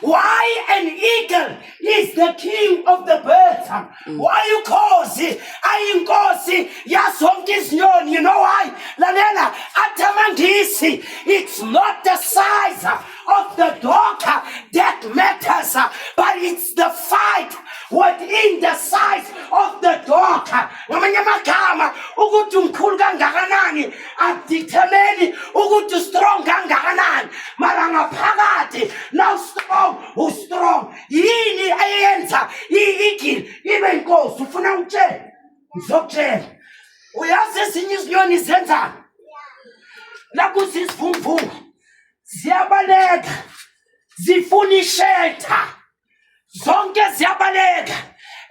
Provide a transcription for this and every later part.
Why an eagle is the king of the birds? Why ukhosi ayinkosi yazonke izinyoni? You know why? Lalela atamangisi. It's not the size of the dog that matters, but it's the fight within the size of the dog. Ngamanye amagama ukuthi umkhulu kangakanani akudetermine ukuthi strong kangakanani, mara ngaphakathi now strong yini eyenza i-eagle ibe inkosi? Ufuna ukutshela? Ngizokutshela. Uyazi ezinye izinyoni zenzani? Nakuthi isivunguvungu ziyabaleka, zifuna ishelter, zonke ziyabaleka.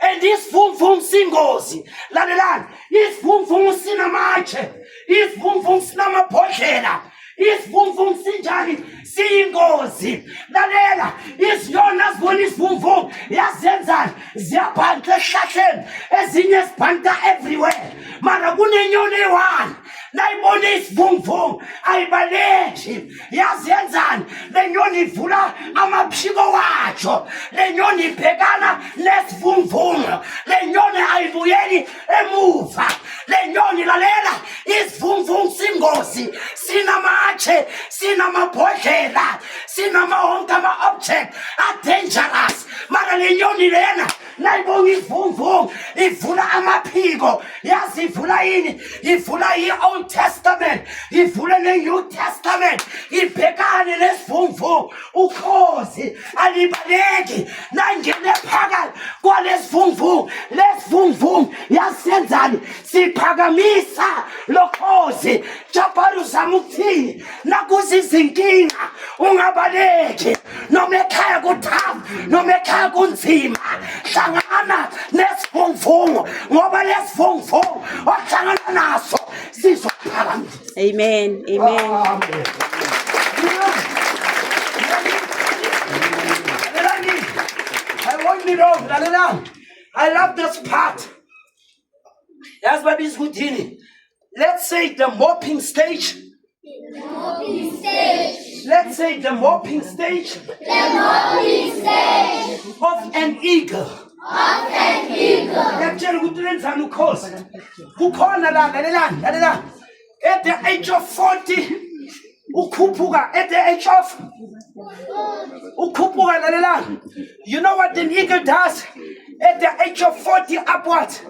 And isivunguvungu singozi. Lalelani, isivunguvungu sinamatshe, isivunguvungu sinamabhodlela, isivunguvungu sinjani, siyingozi. Lalela, izinyoni azibona isivunguvungu yazenzani, ziyabhanqa esihlahleni, ezinye zibhanqa everywhere. Mara kunenyoni eyi-one nayibona isivunguvungu ayibaleki, yazenzani? Le nyoni ivula amaphiko watsho, le nyoni ibhekana nesivunguvungu, le nyoni ayibuyeli emuva. Le nyoni, lalela, isivunguvungu singozi, sinamatshe, sinamabhodlela, sinamawonke ama-object are-dangerous. Mara le nyoni lena nayibonga isivunguvungu ivula amaphiko. Yazi ivula yini? Ivula i-Old Testament, ivule ne-New Testament, ibhekane nesivunguvungu. Ukhozi alibaleki nangene phakathi kwalesivunguvungu. Lesivunguvungu yasenzani? Siphakamisa lokhozi. Jabaru uzama ukuthini? Nakuza izinkinga ungabaleki, noma ekhaya kuthafu, noma ekhaya kunzima, hlangana nesivunguvungu, ngoba lesivunguvungu wahlangana naso sizophakamisa. Amen. Amen. Amen. I want it all. I love this part. That's what is good. Let's say the mopping stage. Let's say the mopping stage of an eagle. Yakutshela ukuthi lenzani ukhozi. Kukhona la, lalela. At the age of 40, ukhuphuka. At the age of ukhuphuka, lalela. You know what an eagle does? At the age of 40 upwards,